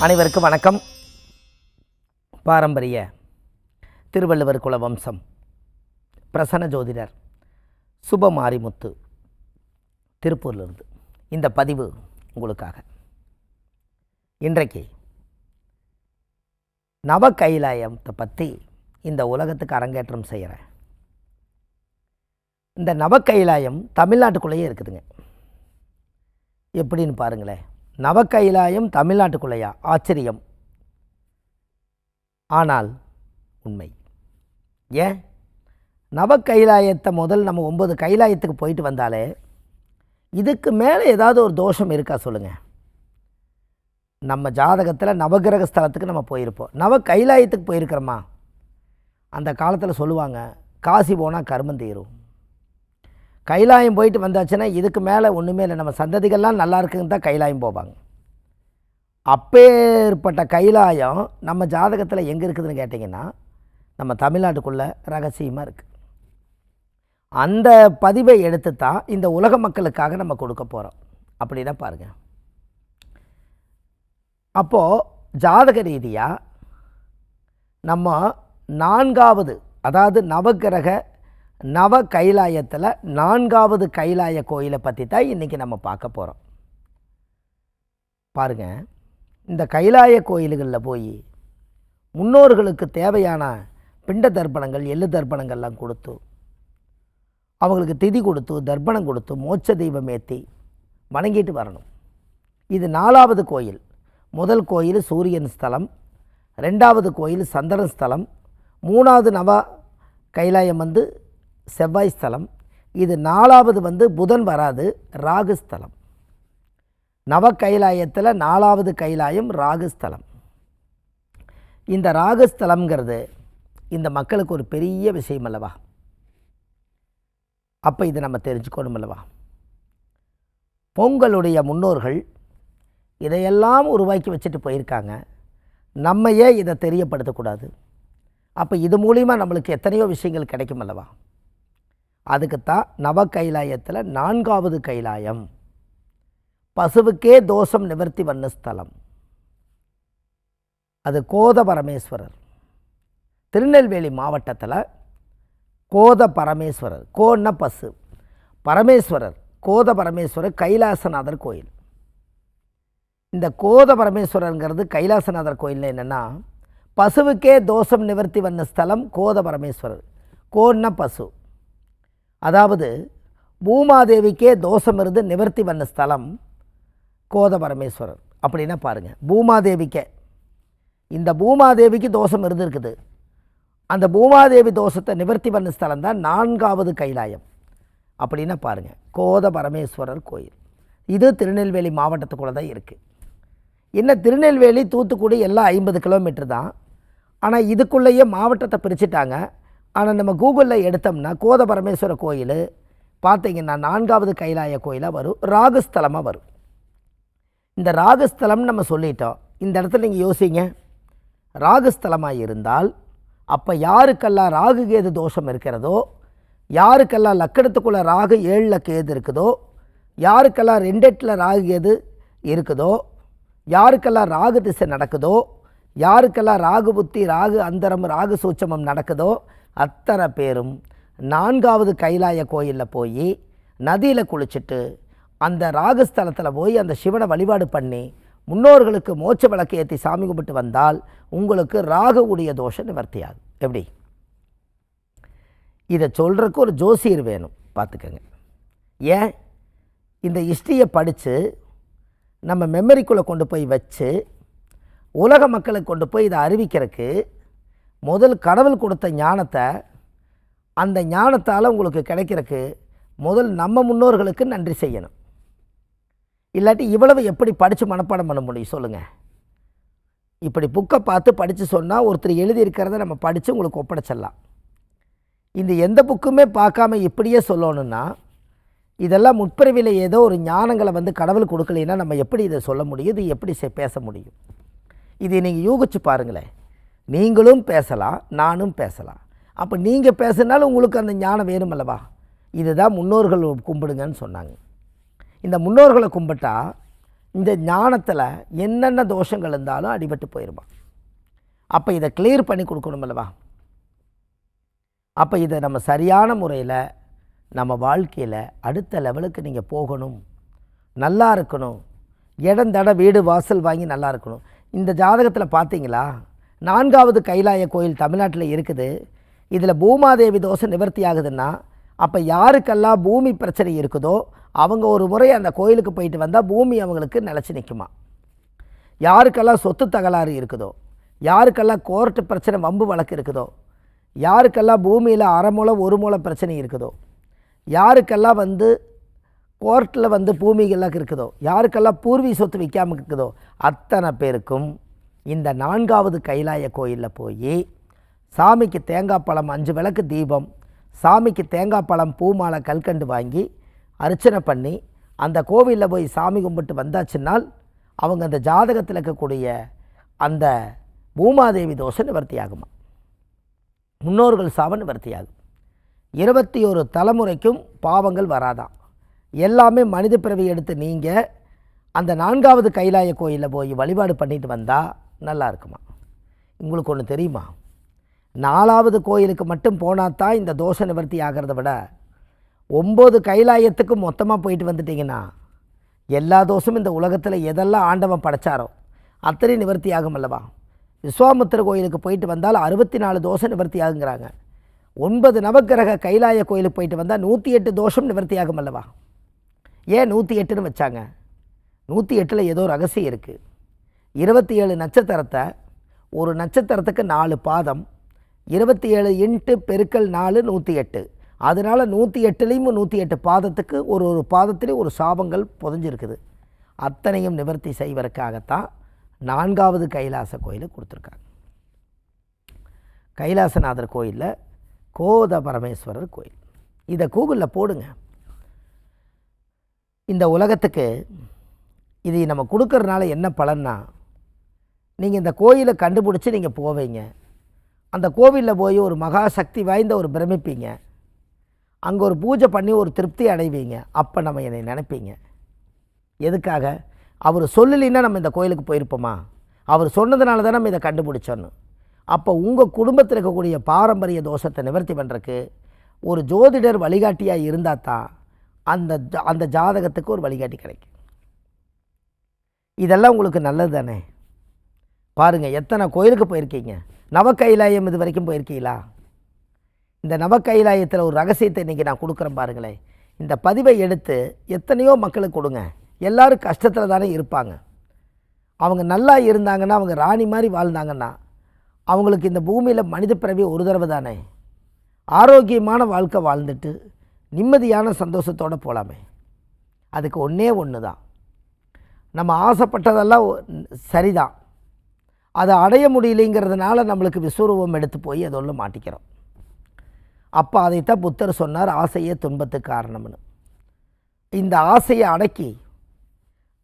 அனைவருக்கும் வணக்கம். பாரம்பரிய திருவள்ளுவர் குல வம்சம் பிரசன்ன ஜோதிடர் சுபமாரிமுத்து திருப்பூரிலிருந்து இந்த பதிவு உங்களுக்காக. இன்றைக்கு நவ கைலாயத்தை பற்றி இந்த உலகத்துக்கு அரங்கேற்றம் செய்கிறேன். இந்த நவ கைலாயம் தமிழ்நாட்டுக்குள்ளேயே இருக்குதுங்க. எப்படின்னு பாருங்களேன். நவ கைலாயம் தமிழ்நாட்டுக்குள்ளேயா? ஆச்சரியம். ஆனால் உண்மை. ஏன் நவ கைலாயத்தை முதல் நம்ம 9 கைலாயத்துக்கு போயிட்டு வந்தாலே இதுக்கு மேலே ஏதாவது ஒரு தோஷம் இருக்கா சொல்லுங்கள். நம்ம ஜாதகத்தில் நவகிரக ஸ்தலத்துக்கு நம்ம போயிருப்போம். நவ கைலாயத்துக்கு போயிருக்கிறோமா? அந்த காலத்தில் சொல்லுவாங்க, காசி போனால் கர்மம் தீரும். கைலாயம் போயிட்டு வந்தாச்சுன்னா இதுக்கு மேலே ஒன்றுமே இல்லை, நம்ம சந்ததிகள்லாம் நல்லா இருக்குன்னு தான் கைலாயம் போவாங்க. அப்பேற்பட்ட கைலாயம் நம்ம ஜாதகத்தில் எங்கே இருக்குதுன்னு கேட்டிங்கன்னா நம்ம தமிழ்நாட்டுக்குள்ளே ரகசியமாக இருக்குது. அந்த பதிவை எடுத்து தான் இந்த உலக மக்களுக்காக நம்ம கொடுக்க போகிறோம். அப்படின்னா பாருங்கள். அப்போது ஜாதக ரீதியாக நம்ம 4வது, அதாவது நவகிரக நவ கைலாயத்தில் 4வது கைலாய கோயிலை பற்றி தான் இன்றைக்கி நம்ம பார்க்க போகிறோம். பாருங்கள், இந்த கைலாய கோயில்களில் போய் முன்னோர்களுக்கு தேவையான பிண்ட தர்ப்பணங்கள், எள்ளு தர்ப்பணங்கள்லாம் கொடுத்து, அவங்களுக்கு திதி கொடுத்து, தர்ப்பணம் கொடுத்து, மோட்ச தீபம் ஏற்றி வணங்கிட்டு வரணும். இது 4வது கோயில். முதல் கோயில் சூரியன் ஸ்தலம், 2வது கோயில் சந்திரன் ஸ்தலம், 3வது நவ கைலாயம் செவ்வாய் ஸ்தலம், இது 4வது புதன் வராது, ராகு ஸ்தலம். நவ கைலாயத்தில் 4வது கைலாயம் ராகு ஸ்தலம். இந்த ராகு ஸ்தலம்ங்கிறது இந்த மக்களுக்கு ஒரு பெரிய விஷயம் அல்லவா? அப்போ இதை நம்ம தெரிஞ்சுக்கணும் அல்லவா? பொங்கலுடைய முன்னோர்கள் இதையெல்லாம் உருவாக்கி வச்சுட்டு போயிருக்காங்க. நம்ம ஏன் இதை தெரியப்படுத்தக்கூடாது? அப்போ இது மூலிமா நம்மளுக்கு எத்தனையோ விஷயங்கள் கிடைக்கும் அல்லவா? அதுக்குத்தான் நவ கைலாயத்தில் 4வது கைலாயம் பசுவுக்கே தோஷம் நிவர்த்தி வண்ண ஸ்தலம். அது கோத பரமேஸ்வரர். திருநெல்வேலி மாவட்டத்தில் கோத பரமேஸ்வரர், கோன்னா பசு, பரமேஸ்வரர், கோத பரமேஸ்வரர் கைலாசநாதர் கோயில். இந்த கோத பரமேஸ்வரருங்கிறது கைலாசநாதர் கோயிலில் என்னென்னா, பசுவுக்கே தோஷம் நிவர்த்தி வண்ண ஸ்தலம் கோத பரமேஸ்வரர். கோன்னா பசு, அதாவது பூமாதேவிக்கே தோஷம் இருந்து நிவர்த்தி வண்ண ஸ்தலம் கோத பரமேஸ்வரர். அப்படின்னா பாருங்கள், பூமாதேவிக்கே, இந்த பூமாதேவிக்கு தோஷம் இருந்துருக்குது. அந்த பூமாதேவி தோஷத்தை நிவர்த்தி பண்ண ஸ்தலம் தான் 4வது கைலாயம். அப்படின்னா பாருங்கள், கோத பரமேஸ்வரர் கோயில். இது திருநெல்வேலி மாவட்டத்துக்குள்ளே தான் இருக்குது. இன்னும் திருநெல்வேலி தூத்துக்குடி எல்லாம் 50 கிலோமீட்டர் தான். ஆனால் இதுக்குள்ளேயே மாவட்டத்தை பிரிச்சுட்டாங்க. ஆனால் நம்ம கூகுளில் எடுத்தோம்னா கோத பரமேஸ்வர கோயில் பார்த்திங்கன்னா 4வது கைலாய கோயிலாக வரும், ராகுஸ்தலமாக வரும். இந்த ராகுஸ்தலம் நம்ம சொல்லிட்டோம். இந்த இடத்துல நீங்கள் யோசிங்க, ராகுஸ்தலமாக இருந்தால் அப்போ யாருக்கெல்லாம் ராகு கேது தோஷம் இருக்கிறதோ, யாருக்கெல்லாம் லக்கணத்துக்குள்ளே ராகு 7ல் கேது இருக்குதோ, யாருக்கெல்லாம் 2 ராகு கேது இருக்குதோ, யாருக்கெல்லாம் ராகு திசை நடக்குதோ, யாருக்கெல்லாம் ராகு புத்தி, ராகு அந்தரம், ராகு சூட்சமம் நடக்குதோ, அத்தனை பேரும் 4வது கைலாய கோயிலில் போய் நதியில் குளிச்சுட்டு அந்த ராகுஸ்தலத்தில் போய் அந்த சிவனை வழிபாடு பண்ணி முன்னோர்களுக்கு மோட்ச விளக்கு ஏற்றி சாமி கும்பிட்டு வந்தால் உங்களுக்கு ராகு உடைய தோஷம் நிவர்த்தியாகும். எப்படி? இதை சொல்கிறதுக்கு ஒரு ஜோசியர் வேணும், பார்த்துக்கங்க. ஏன் இந்த ஹிஸ்ட்ரியை படித்து நம்ம மெமரிக்குள்ளே கொண்டு போய் வச்சு உலக மக்களுக்கு கொண்டு போய் இதை அறிவிக்கிறதுக்கு முதல் கடவுள் கொடுத்த ஞானத்தை, அந்த ஞானத்தால் உங்களுக்கு கிடைக்கிறதுக்கு முதல் நம்ம முன்னோர்களுக்கு நன்றி செய்யணும். இல்லாட்டி இவ்வளவு எப்படி படித்து மனப்பாடம் பண்ண முடியும் சொல்லுங்கள்? இப்படி புக்கை பார்த்து படித்து சொன்னால் ஒருத்தர் எழுதியிருக்கிறத நம்ம படித்து உங்களுக்கு ஒப்படைச்சிடலாம். இந்த எந்த புக்குமே பார்க்காம இப்படியே சொல்லணுன்னா, இதெல்லாம் முற்பிறவியில் ஏதோ ஒரு ஞானங்களை கடவுள் கொடுக்கலைன்னா நம்ம எப்படி இதை சொல்ல முடியும்? இது எப்படி பேச முடியும்? இதை நீங்கள் யூகிச்சு பாருங்களேன். நீங்களும் பேசலாம், நானும் பேசலாம். அப்போ நீங்கள் பேசினாலும் உங்களுக்கு அந்த ஞானம் வேணும் அல்லவா? இதுதான் முன்னோர்கள் கும்பிடுங்கன்னு சொன்னாங்க. இந்த முன்னோர்களை கும்பிட்டா இந்த ஞானத்தில் என்னென்ன தோஷங்கள் இருந்தாலும் அடிபட்டு போயிடுமா. அப்போ இதை கிளியர் பண்ணி கொடுக்கணும் அல்லவா. அப்போ இதை நம்ம சரியான முறையில் நம்ம வாழ்க்கையில் அடுத்த லெவலுக்கு நீங்கள் போகணும், நல்லா இருக்கணும், இடம் தட வீடு வாசல் வாங்கி நல்லா இருக்கணும். இந்த ஜாதகத்தில் பார்த்தீங்களா, 4வது கைலாய கோயில் தமிழ்நாட்டில் இருக்குது. இதில் பூமாதேவி தோஷம் நிவர்த்தி ஆகுதுன்னா அப்போ யாருக்கெல்லாம் பூமி பிரச்சனை இருக்குதோ அவங்க ஒரு முறை அந்த கோயிலுக்கு போயிட்டு வந்தால் பூமி அவங்களுக்கு நிலச்சி நிற்குமா. யாருக்கெல்லாம் சொத்து தகராறு இருக்குதோ, யாருக்கெல்லாம் கோர்ட்டு பிரச்சனை வம்பு வழக்கு இருக்குதோ, யாருக்கெல்லாம் பூமியில் அரை மூலம் ஒரு மூலம் பிரச்சனை இருக்குதோ, யாருக்கெல்லாம் கோர்ட்டில் பூமிகள்லாம் இருக்குதோ, யாருக்கெல்லாம் பூர்வீக சொத்து விற்காமல் இருக்குதோ அத்தனை பேருக்கும் இந்த 4வது கைலாய கோயிலில் போய் சாமிக்கு தேங்காய் பழம் 5 விளக்கு தீபம், சாமிக்கு தேங்காய் பழம் பூமாலை கல்கண்டு வாங்கி அர்ச்சனை பண்ணி அந்த கோவிலில் போய் சாமி கும்பிட்டு வந்தாச்சுன்னால் அவங்க அந்த ஜாதகத்தில் இருக்கக்கூடிய அந்த பூமாதேவி தோஷம் நிவர்த்தி ஆகுமா, முன்னோர்கள் சாபம் நிவர்த்தி ஆகும். 21 தலைமுறைக்கும் பாவங்கள் வராதான். எல்லாமே மனித பிறவி எடுத்து நீங்கள் அந்த 4வது கைலாய கோயிலில் போய் வழிபாடு பண்ணிட்டு வந்தால் நல்லா இருக்குமா. உங்களுக்கு ஒன்று தெரியுமா, 4வது கோயிலுக்கு மட்டும் போனால் தான் இந்த தோஷ நிவர்த்தி ஆகிறத விட 9 கைலாயத்துக்கு மொத்தமாக போயிட்டு வந்துட்டிங்கன்னா எல்லா தோஷமும் இந்த உலகத்தில் எதெல்லாம் ஆண்டவன் படைச்சாரோ அத்தனை நிவர்த்தி ஆகும் அல்லவா. விஸ்வாமுத்திர கோயிலுக்கு போயிட்டு வந்தால் 64 தோஷம் நிவர்த்தி ஆகுங்கிறாங்க. 9 நவக்கிரக கைலாய கோயிலுக்கு போயிட்டு வந்தால் 108 தோஷம் நிவர்த்தி ஆகும் அல்லவா. ஏன் 108ன்னு வச்சாங்க, 108ல் ஏதோ ரகசியம் இருக்குது. 27 நட்சத்திரத்தை, ஒரு நட்சத்திரத்துக்கு 4 பாதம், 27 இன்ட்டு பெருக்கல் 4 108. அதனால் 108லேயும் 108 பாதத்துக்கு ஒரு பாதத்திலையும் ஒரு சாபங்கள் புதைஞ்சிருக்குது. அத்தனையும் நிவர்த்தி செய்வதற்காகத்தான் 4வது கைலாச கோயிலை கொடுத்துருக்காங்க. கைலாசநாதர் கோயிலில் கோத பரமேஸ்வரர் கோயில். இதை கூகுளில் போடுங்க. இந்த உலகத்துக்கு இது நம்ம கொடுக்கறதுனால என்ன பலன்னா, நீங்கள் இந்த கோயிலை கண்டுபிடிச்சி நீங்கள் போவீங்க, அந்த கோவிலில் போய் ஒரு மகா சக்தி வாய்ந்த ஒரு பிரமிப்பீங்க, அங்கே ஒரு பூஜை பண்ணி ஒரு திருப்தி அடைவீங்க. அப்போ நம்ம என்னை நினைப்பீங்க. எதுக்காக? அவர் சொல்லலைன்னா நம்ம இந்த கோயிலுக்கு போயிருப்போமா? அவர் சொன்னதுனால தான் நம்ம இதை கண்டுபிடிச்சோன்னு. அப்போ உங்கள் குடும்பத்தில் இருக்கக்கூடிய பாரம்பரிய தோஷத்தை நிவர்த்தி பண்ணுறக்கு ஒரு ஜோதிடர் வழிகாட்டியாக இருந்தால் தான் அந்த ஜாதகத்துக்கு ஒரு வழிகாட்டி கிடைக்கும். இதெல்லாம் உங்களுக்கு நல்லது தானே. பாருங்கள், எத்தனை கோயிலுக்கு போயிருக்கீங்க. நவக்கைலாயம் இது வரைக்கும் போயிருக்கீங்களா? இந்த நவக்கைலாயத்தில் ஒரு ரகசியத்தை இன்றைக்கி நான் கொடுக்குறேன் பாருங்களேன். இந்த பதிவை எடுத்து எத்தனையோ மக்களுக்கு கொடுங்க. எல்லோரும் கஷ்டத்தில் தானே இருப்பாங்க. அவங்க நல்லா இருந்தாங்கன்னா, அவங்க ராணி மாதிரி வாழ்ந்தாங்கன்னா, அவங்களுக்கு இந்த பூமியில் மனித பிறவி ஒரு தடவை தானே. ஆரோக்கியமான வாழ்க்கை வாழ்ந்துட்டு நிம்மதியான சந்தோஷத்தோடு போகலாமே. அதுக்கு ஒன்று தான், நம்ம ஆசைப்பட்டதெல்லாம் சரிதான், அதை அடைய முடியலைங்கிறதுனால நம்மளுக்கு விஸ்வரூபம் எடுத்து போய் அதோட மாட்டிக்கிறோம். அப்போ அதைத்தான் புத்தர் சொன்னார், ஆசையே துன்பத்துக்கு காரணம்னு. இந்த ஆசையை அடக்கி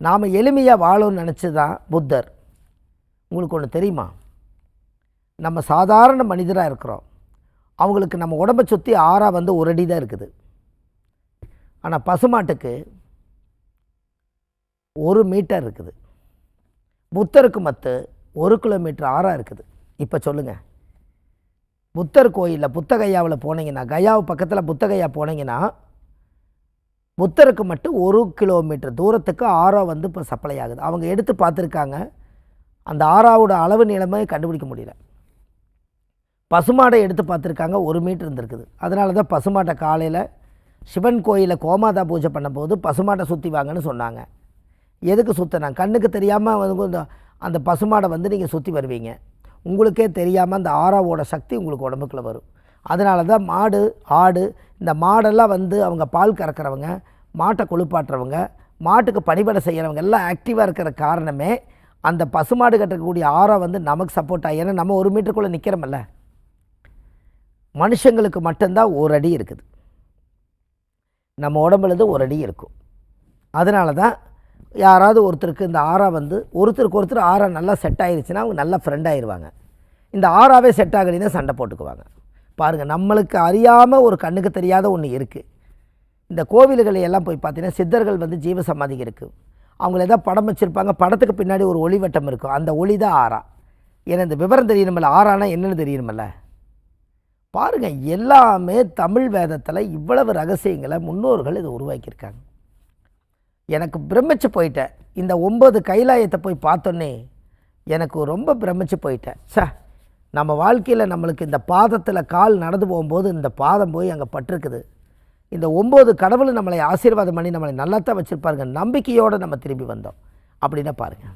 நாம் எளிமையாக வாழணும்னு நினச்சி தான் புத்தர். உங்களுக்கு ஒன்று தெரியுமா, நம்ம சாதாரண மனிதராக இருக்கிறோம். அவங்களுக்கு நம்ம உடம்பை சுற்றி ஆறா ஒரு அடி தான் இருக்குது. ஆனால் பசுமாட்டுக்கு 1 மீட்டர் இருக்குது. புத்தருக்கு 1 கிலோமீட்டர் ஆறாக இருக்குது. இப்போ சொல்லுங்கள், புத்தர் கோயிலில் புத்தகையாவில் போனீங்கன்னா, கயாவு பக்கத்தில் புத்தகையா போனீங்கன்னா, புத்தருக்கு மட்டும் 1 கிலோமீட்டர் தூரத்துக்கு ஆறா இப்போ சப்ளை ஆகுது. அவங்க எடுத்து பார்த்துருக்காங்க, அந்த ஆறாவோட அளவு நீளமே கண்டுபிடிக்க முடியல. பசுமாடை எடுத்து பார்த்துருக்காங்க, 1 மீட்டர் இருந்திருக்குது. அதனால தான் பசுமாட்டை காலையில் சிவன் கோயிலில் கோமாதா பூஜை பண்ணும்போது பசுமாட்டை சுற்றி வாங்கன்னு சொன்னாங்க. எதுக்கு சுற்றினாங்க? கண்ணுக்கு தெரியாமல் அந்த பசுமாடை நீங்கள் சுற்றி வருவீங்க. உங்களுக்கே தெரியாமல் அந்த ஆறாவோட சக்தி உங்களுக்கு உடம்புக்குள்ளே வரும். அதனால தான் மாடு, ஆடு, இந்த மாடெல்லாம் அவங்க பால் கறக்கிறவங்க, மாட்டை குளிப்பாட்டுறவங்க, மாட்டுக்கு பணிபடை செய்கிறவங்க எல்லாம் ஆக்டிவாக இருக்கிற காரணமே அந்த பசுமாடு கட்டக்கூடிய ஆறா நமக்கு சப்போர்ட் ஆகி. ஏன்னா நம்ம 1 மீட்டருக்குள்ளே நிற்கிறோமல்ல. மனுஷங்களுக்கு மட்டும்தான் 1 அடி இருக்குது, நம்ம உடம்புலேருந்து 1 அடி இருக்கும். அதனால தான் யாராவது ஒருத்தருக்கு இந்த ஆறா ஒருத்தருக்கு ஒருத்தர் ஆறா நல்லா செட் ஆகிடுச்சுன்னா அவங்க நல்லா ஃப்ரெண்ட் ஆகிடுவாங்க. இந்த ஆறாவே செட் ஆகலைன்னா சண்டை போட்டுக்குவாங்க. பாருங்கள், நம்மளுக்கு அறியாமல் ஒரு கண்ணுக்கு தெரியாத ஒன்று இருக்குது. இந்த கோவில்களை எல்லாம் போய் பார்த்தீங்கன்னா சித்தர்கள் ஜீவ சமாதி இருக்குது. அவங்கள எதாவது படம் வச்சுருப்பாங்க, படத்துக்கு பின்னாடி ஒரு ஒளிவட்டம் இருக்கும், அந்த ஒளி தான் ஆறா. ஏன்னா இந்த விவரம் தெரியணுமில்ல, ஆறானா என்னென்னு தெரியணுமில்ல. பாருங்கள், எல்லாமே தமிழ் வேதத்தில் இவ்வளவு ரகசியங்களை முன்னோர்கள் இதை உருவாக்கியிருக்காங்க. எனக்கு பிரமிச்சு போயிட்டேன். இந்த 9 கைலாயத்தை போய் பார்த்தோன்னே எனக்கு ரொம்ப பிரமிச்சு போயிட்டேன். நம்ம வாழ்க்கையில் நம்மளுக்கு இந்த பாதத்தில் கால் நடந்து போகும்போது இந்த பாதம் போய் அங்கே பட்டிருக்குது. இந்த 9 கடவுள் நம்மளை ஆசீர்வாதம் பண்ணி நம்மளை நல்லா தான் வச்சுருப்பாருங்க. நம்பிக்கையோடு நம்ம திரும்பி வந்தோம் அப்படின்னா பாருங்கள்.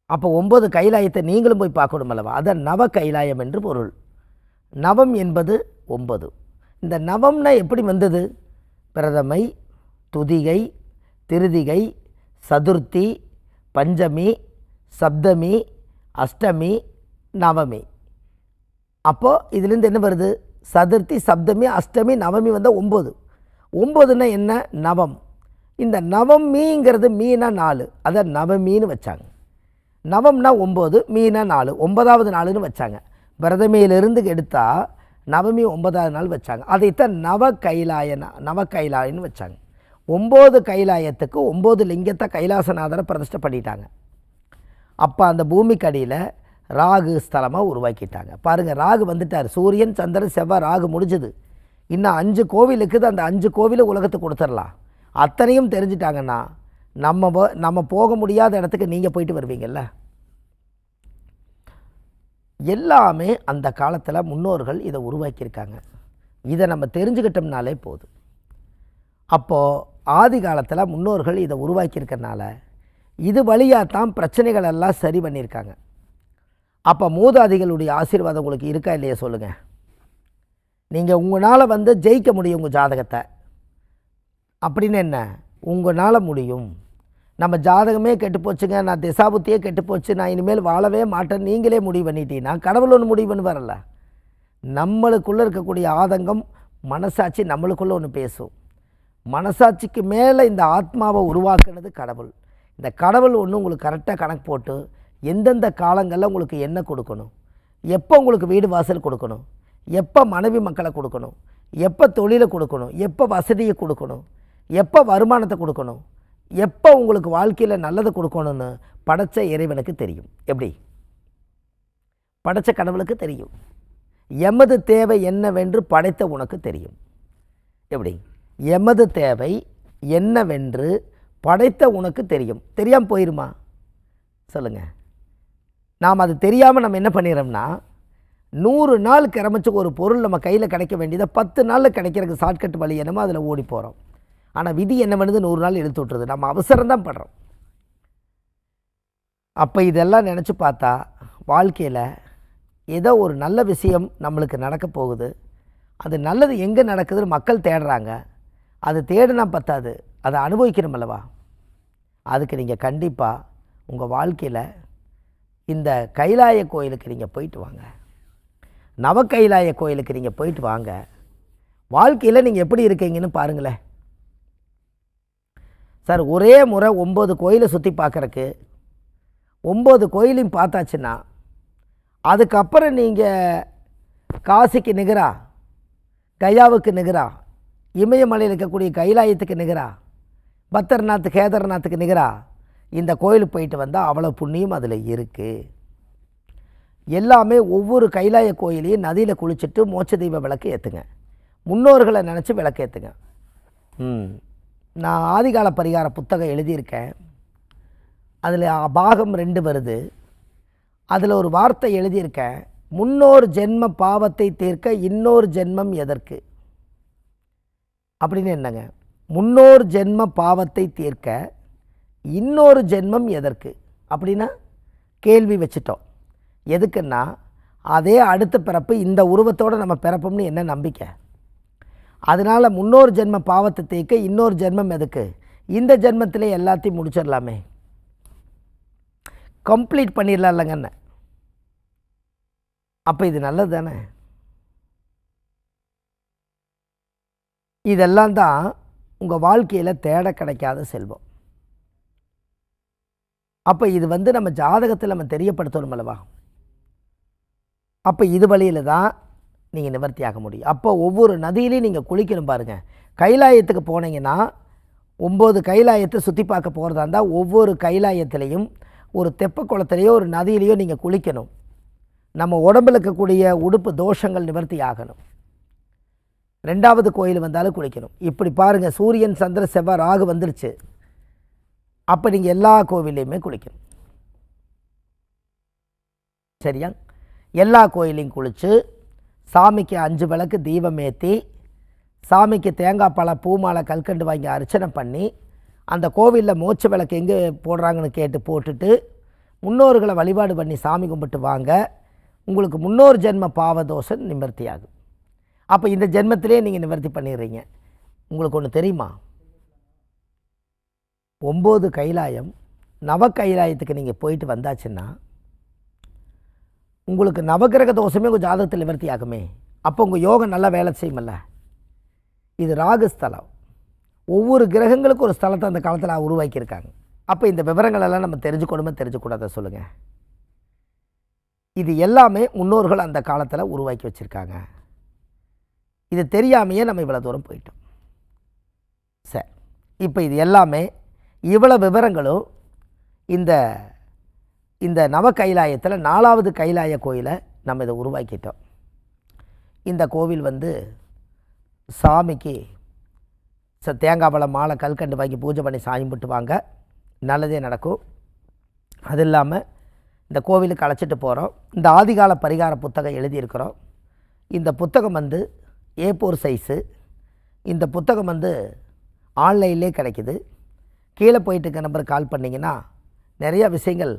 அப்போ 9 கைலாயத்தை நீங்களும் போய் பார்க்கணும் அல்லவா? அதான் நவ கைலாயம் என்று பொருள். நவம் என்பது 9. இந்த நவம்னா எப்படி வந்தது? பிரதமை, துதிகை, திருதிகை, சதுர்த்தி, பஞ்சமி, சப்தமி, அஷ்டமி, நவமி. அப்போது இதுலேருந்து என்ன வருது? சதுர்த்தி, சப்தமி, அஷ்டமி, நவமி வந்தால் 9. 9ன்னா என்ன? நவம். இந்த நவமிங்கிறது மீனா 4, அதை நவமின்னு வச்சாங்க. நவம்னா 9, மீனா 4, 9வது நாளுன்னு வச்சாங்க. பிரதமையிலிருந்து எடுத்தால் நவமி 9வது நாள் வச்சாங்க. அதைத்தான் நவ கைலாயன்னு வச்சாங்க. 9 கைலாயத்துக்கு 9 லிங்கத்தை கைலாசநாதரை பிரதிஷ்டை பண்ணிட்டாங்க. அப்போ அந்த பூமிக்கு அடியில் ராகு ஸ்தலமாக உருவாக்கிட்டாங்க. பாருங்கள், ராகு வந்துட்டார். சூரியன், சந்திரன், செவ்வாய், ராகு முடிஞ்சது. இன்னும் 5 கோவில் இருக்குது. அந்த 5 கோவிலை உலகத்துக்கு கொடுத்துடலாம். அத்தனையும் தெரிஞ்சிட்டாங்கன்னா நம்ம போக முடியாத இடத்துக்கு நீங்கள் போயிட்டு வருவீங்கள்ல. எல்லாமே அந்த காலத்தில் முன்னோர்கள் இதை உருவாக்கியிருக்காங்க. இதை நம்ம தெரிஞ்சுக்கிட்டோம்னாலே போதும். அப்போது ஆதி காலத்தில் முன்னோர்கள் இதை உருவாக்கியிருக்கனால இது வழியாக தான் பிரச்சனைகள் எல்லாம் சரி பண்ணியிருக்காங்க. அப்போ மூதாதிகளுடைய ஆசீர்வாதம் உங்களுக்கு இருக்கா இல்லையா சொல்லுங்கள். நீங்கள் உங்களால் ஜெயிக்க முடியும் உங்கள் ஜாதகத்தை. அப்படின்னு என்ன? உங்களால் முடியும். நம்ம ஜாதகமே கெட்டு போச்சுங்க, நான் திசாபுத்தியே கெட்டு போச்சு, நான் இனிமேல் வாழவே மாட்டேன், நீங்களே முடிவு பண்ணிட்டீங்கன்னா கடவுள் ஒன்று முடிவு பண்ணி வரல. நம்மளுக்குள்ளே இருக்கக்கூடிய ஆதங்கம், மனசாட்சி நம்மளுக்குள்ளே ஒன்று பேசும். மனசாட்சிக்கு மேலே இந்த ஆத்மாவை உருவாக்குனது கடவுள். இந்த கடவுள் ஒன்று உங்களுக்கு கரெக்டாக கணக்கு போட்டு எந்தெந்த காலங்களில் உங்களுக்கு என்ன கொடுக்கணும், எப்போ உங்களுக்கு வீடு வாசல் கொடுக்கணும், எப்போ மனைவி மக்களை கொடுக்கணும், எப்போ தொழிலை கொடுக்கணும், எப்போ வசதியை கொடுக்கணும், எப்போ வருமானத்தை கொடுக்கணும், எப்போ உங்களுக்கு வாழ்க்கையில் நல்லதை கொடுக்கணும்னு படைச்ச இறைவனுக்கு தெரியும். எப்படி? படைச்ச கடவுளுக்கு தெரியும். எமது தேவை என்னவென்று படைத்த உனக்கு தெரியும். எப்படி? எமது தேவை என்னவென்று படைத்த உனக்கு தெரியும். தெரியாமல் போயிருமா? சொல்லுங்கள். நாம் அது தெரியாமல் நம்ம என்ன பண்ணிடுறோம்னா 100 நாள் கிரமிச்சு ஒரு பொருள் நம்ம கையில் கிடைக்க வேண்டியதை 10 நாளில் கிடைக்கிறதுக்கு ஷார்ட்கட் வழி என்னமோ அதில் ஓடி போகிறோம். ஆனால் விதி என்ன பண்ணுது? 100 நாள் இழுத்து விட்டுருது. நம்ம அவசரம்தான் படுறோம். அப்போ இதெல்லாம் நினச்சி பார்த்தா வாழ்க்கையில் ஏதோ ஒரு நல்ல விஷயம் நம்மளுக்கு நடக்க போகுது. அது நல்லது எங்கே நடக்குதுன்னு மக்கள் தேடுறாங்க. அது தேடினா பத்தாது, அதை அனுபவிக்கணும் அல்லவா? அதுக்கு நீங்கள் கண்டிப்பாக உங்கள் வாழ்க்கையில் இந்த கைலாய கோயிலுக்கு நீங்கள் போயிட்டு வாங்க. நவ கைலாய கோயிலுக்கு நீங்கள் போயிட்டு வாங்க. வாழ்க்கையில் நீங்கள் எப்படி இருக்கீங்கன்னு பாருங்களேன். சார், ஒரே முறை 9 கோயிலை சுற்றி பார்க்குறக்கு 9 கோயிலையும் பார்த்தாச்சுன்னா அதுக்கப்புறம் நீங்கள் காசிக்கு நிகரா, கயாவுக்கு நிகரா, இமயமலையில் இருக்கக்கூடிய கைலாயத்துக்கு நிகரா, பத்ரநாத் கேதார்நாத்துக்கு நிகரா இந்த கோயிலுக்கு போயிட்டு வந்தால் அவ்வளோ புண்ணியம் அதில் இருக்குது. எல்லாமே ஒவ்வொரு கைலாய கோயிலையும் நதியில் குளிச்சுட்டு மோட்ச தெய்வ விளக்கு ஏற்றுங்க. முன்னோர்களை நினச்சி விளக்கு ஏற்றுங்க. நான் ஆதிகால பரிகார புத்தகம் எழுதியிருக்கேன். அதில் பாகம் 2 வருது. அதில் ஒரு வார்த்தை எழுதியிருக்கேன், முன்னோர் ஜென்ம பாவத்தை தீர்க்க இன்னொரு ஜென்மம் எதற்கு அப்படின்னு. என்னங்க? முன்னோர் ஜென்ம பாவத்தை தீர்க்க இன்னொரு ஜென்மம் எதற்கு அப்படின்னா கேள்வி வச்சுட்டோம். எதுக்குன்னா அதே அடுத்த பிறப்பு இந்த உருவத்தோடு நம்ம பிறப்போம்னு என்ன நம்பிக்கை? அதனால் முன்னோர் ஜென்ம பாவத்தை தீர்க்க இன்னொரு ஜென்மம் எதுக்கு? இந்த ஜென்மத்திலே எல்லாத்தையும் முடிச்சிடலாமே, கம்ப்ளீட் பண்ணிடலாம் இல்லைங்கன்னு. அப்போ இது நல்லது தானே? இதெல்லாம் தான் உங்கள் வாழ்க்கையில் தேட கிடைக்காத செல்வம். அப்போ இது நம்ம ஜாதகத்தில் நம்ம தெரியப்படுத்தணும் அல்லவா? அப்போ இது வழியில் தான் நீங்கள் நிவர்த்தியாக முடியும். அப்போ ஒவ்வொரு நதியிலையும் நீங்கள் குளிக்கணும் பாருங்கள். கைலாயத்துக்கு போனீங்கன்னா 9 கைலாயத்தை சுற்றி பார்க்க போகிறதா இருந்தால் ஒவ்வொரு கைலாயத்திலையும் ஒரு தெப்ப குளத்துலையோ ஒரு நதியிலையோ நீங்கள் குளிக்கணும். நம்ம உடம்பில் இருக்கக்கூடிய உடுப்பு தோஷங்கள் நிவர்த்தி ஆகணும். 2வது கோயில் வந்தாலும் குளிக்கணும். இப்படி பாருங்கள், சூரியன் சந்திர செவ்வாய் ராகு வந்துருச்சு, அப்போ நீங்கள் எல்லா கோவிலையுமே குளிக்கணும். சரியா? எல்லா கோயிலையும் குளித்து சாமிக்கு 5 விளக்கு தீபம் ஏற்றி சாமிக்கு தேங்காய் பழம் பூமாலை கல்கண்டு வாங்கி அர்ச்சனை பண்ணி அந்த கோவிலில் மோட்ச விளக்கு எங்கே போடுறாங்கன்னு கேட்டு போட்டுட்டு முன்னோர்களை வழிபாடு பண்ணி சாமி கும்பிட்டு வாங்க. உங்களுக்கு முன்னோர் ஜென்ம பாவதோஷம் நிவர்த்தி ஆகும். அப்போ இந்த ஜென்மத்திலே நீங்கள் நிவர்த்தி பண்ணிடுறீங்க. உங்களுக்கு ஒன்று தெரியுமா? 9 கைலாயம் நவ கைலாயத்துக்கு நீங்கள் போயிட்டு வந்தாச்சுன்னா உங்களுக்கு நவகிரக தோஷமே உங்கள் ஜாதகத்தில் நிவர்த்தி ஆகுமே. அப்போ உங்கள் யோகம் நல்லா வேலை செய்யுமல்ல. இது ராகுஸ்தலம். ஒவ்வொரு கிரகங்களுக்கும் ஒரு ஸ்தலத்தை அந்த காலத்தில் உருவாக்கியிருக்காங்க. அப்போ இந்த விவரங்களெல்லாம் நம்ம தெரிஞ்சுக்கணுமே தெரிஞ்சுக்கூடாத சொல்லுங்கள். இது எல்லாமே முன்னோர்கள் அந்த காலத்தில் உருவாக்கி வச்சுருக்காங்க. இது தெரியாமையே நம்ம இவ்வளோ தூரம் போயிட்டோம். சரி, இப்போ இது எல்லாமே இவ்வளோ விவரங்களும் இந்த இந்த நவ கைலாயத்தில் 4வது கைலாய கோயிலை நம்ம இதை உருவாக்கிட்டோம். இந்த கோவில் சாமிக்கு தேங்காய் பழம் மாலை கல்கண்டு வாங்கி பூஜை பண்ணி சாமி கும்பிட்டு வாங்க, நல்லதே நடக்கும். அது இல்லாமல் இந்த கோவிலுக்கு அழைச்சிட்டு போகிறோம். இந்த ஆதிகால பரிகார புத்தகம் எழுதியிருக்கிறோம். இந்த புத்தகம் A4 சைஸு. இந்த புத்தகம் ஆன்லைன்லேயே கிடைக்குது. கீழே போயிட்டு இருக்க நம்பருக்கு கால் பண்ணிங்கன்னா நிறையா விஷயங்கள்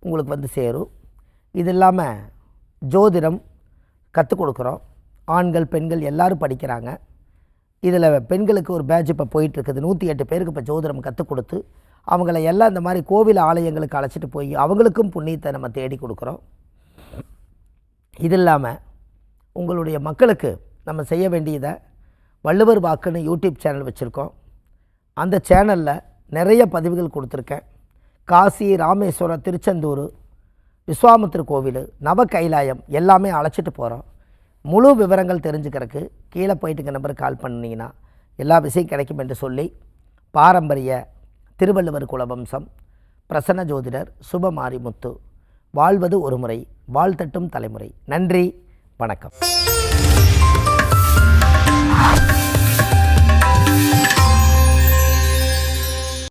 உங்களுக்கு சேரும். இது இல்லாமல் ஜோதிடம் கற்றுக் கொடுக்குறோம். ஆண்கள் பெண்கள் எல்லோரும் படிக்கிறாங்க. இதில் பெண்களுக்கு ஒரு பேட்ச் இப்போ போயிட்டுருக்குது. 108 பேருக்கு இப்போ ஜோதிடம் கற்றுக் கொடுத்து அவங்கள எல்லாம் இந்த மாதிரி கோவில் ஆலயங்களுக்கு அழைச்சிட்டு போய் அவங்களுக்கும் புண்ணியத்தை நம்ம தேடி கொடுக்குறோம். இது இல்லாமல் உங்களுடைய மக்களுக்கு நம்ம செய்ய வேண்டியதை வள்ளுவர் வாக்குன்னு யூடியூப் சேனல் வச்சுருக்கோம். அந்த சேனலில் நிறைய பதிவுகள் கொடுத்துருக்கேன். காசி, ராமேஸ்வரம், திருச்செந்தூர், விஸ்வாமித்திர கோவில், நவ கைலாயம் எல்லாமே அழைச்சிட்டு போகிறோம். முழு விவரங்கள் தெரிஞ்சுக்கிறதுக்கு கீழே போயிட்டுங்க நம்பருக்கு கால் பண்ணிங்கன்னா எல்லா விஷயம் கிடைக்கும் என்று சொல்லி பாரம்பரிய திருவள்ளுவர் குலவம்சம் பிரசன்ன ஜோதிடர் சுபமாரிமுத்து வாழ்வது ஒரு முறை, வாழ்த்தட்டும் தலைமுறை. நன்றி, வணக்கம்.